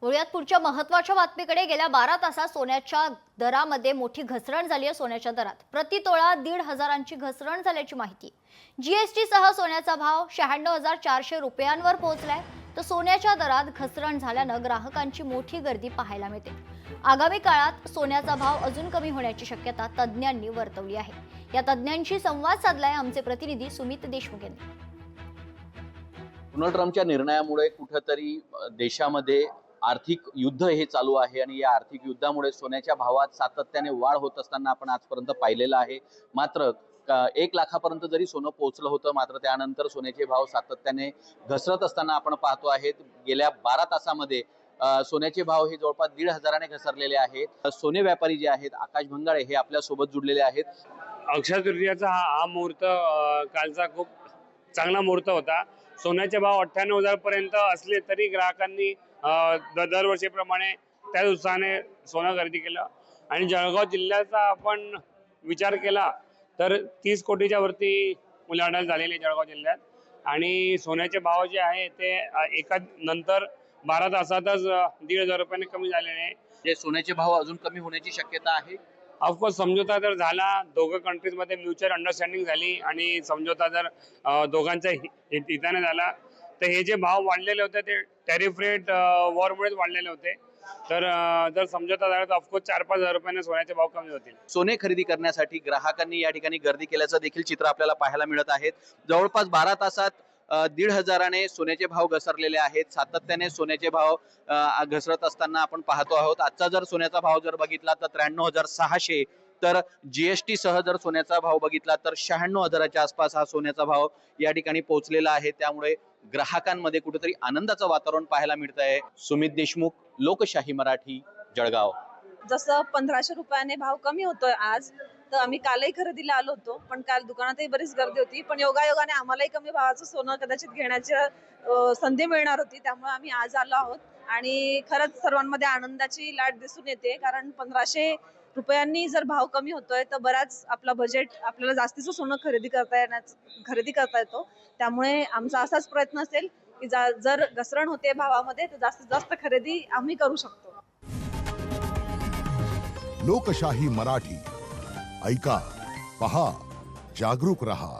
वळूयात पुढच्या महत्त्वाच्या बातमीकडे। गेल्या 12 तासात सोन्याच्या दरामध्ये मोठी घसरण झाली आहे। सोन्याच्या दरात प्रति तोळा 1,500ची घसरण झाल्याची माहिती। जीएसटी सह सोन्याचा भाव 96,400 रुपयांवर पोहोचलाय। तर सोन्याच्या दरात घसरण झाल्यानं ग्राहकांची मोठी गर्दी पाहायला मिळते। आगामी काळात सोन्याचा भाव अजून कमी होण्याची शक्यता तज्ञांनी वर्तवली आहे। या तज्ञांशी संवाद साधलाय आमचे प्रतिनिधी सुमित देशमुख यांनी। डोनाल्ड ट्रम्पच्या निर्णयामुळे कुठेतरी देशामध्ये आर्थिक युद्ध हे चालू आहे आणि या आर्थिक युद्धामुळे सोन्याच्या भावात सातत्याने वाढ होत असताना आपण आजपर्यंत पाहिलेलं आहे। मात्र 1 लाखापर्यंत जरी सोनं पोहोचलं होतं, मात्र त्यानंतर सोन्याचे भाव सातत्याने घसरत असताना आपण पाहतो आहेत। गेल्या 12 तासामध्ये सोन्याचे भाव हे जवळपास 1,500ने घसरलेले आहेत। सोने व्यापारी जे आहेत आकाश भंगाळे हे आपल्या सोबत जुडलेले आहेत। अक्षय तृतीयाचा हा मुहूर्त कालचा खूप चांगला मुहूर्त होता। सोन्याचे भाव 98,000 पर्यंत असले तरी ग्राहकांनी दरवर्षीप्रमाणे त्याच उत्साहाने सोनं खरेदी केलं। आणि जळगाव जिल्ह्याचा आपण विचार केला तर 30 कोटीच्या वरती उलाढाल झालेली आहे जळगाव जिल्ह्यात। आणि सोन्याचे भाव जे आहे ते एका नंतर 12 तासातच 1,500 रुपयांनी कमी झालेले आहे। जे सोन्याचे भाव अजून कमी होण्याची शक्यता आहे। ऑफकोर्स समझोता जर झाला, दोघं कंट्रीज मध्ये म्युच्युअल अंडरस्टँडिंग झाली आणि समझोता जर दोघांच्या हिताने झाला तर हे जे भाव वाढलेले होते ते टॅरिफ रेट वॉरमुळेच वाढलेले होते। तर जर समझोता झाला तर ऑफकोर्स 4-5 हजार रुपयाने सोन्याचे भाव कमी होतील। सोने खरेदी करण्यासाठी ग्राहकांनी या ठिकाणी गर्दी केल्याचं देखील चित्र आपल्याला पाहायला मिळत आहे। जवळपास 12 तासात 1,500ने सोन्याचे भाव घसरलेले आहेत। सातत्याने सोन्याचे भाव घसरत असताना आपण पाहतो आहोत। आजचा जर सोन्याचा भाव जर बघितला तर 93,600, तर जीएसटी सह जर सोन्याचा भाव बघितला तर 96,000च्या आसपास हा सोन्याचा भाव या ठिकाणी पोहोचलेला आहे। त्यामुळे ग्राहकांमध्ये कुठेतरी आनंदाचं वातावरण पाहायला मिळत आहे। सुमित देशमुख, लोकशाही मराठी, जळगाव। जसं 1,500 रुपयाने भाव कमी होतोय आज, तर आम्ही कालही खरेदीला आलो होतो, पण काल दुकानातही बरीच गर्दी होती। पण योगायोगाने आम्हालाही कमी भावाचं सोनं कदाचित घेण्याची संधी मिळणार होती, त्यामुळे आम्ही आज आलो आहोत। आणि खरंच सर्वांमध्ये आनंदाची लाट दिसून येते, कारण 1,500 रुपयांनी जर भाव कमी होतोय तर बराच आपला बजेट आपल्याला जास्तीचं सोनं खरेदी करता येतो। त्यामुळे आमचा असाच प्रयत्न असेल की जर घसरण होते भावामध्ये तर जास्तीत जास्त खरेदी आम्ही करू शकतो। लोकशाही मराठी ऐका, पहा, जागरूक रहा।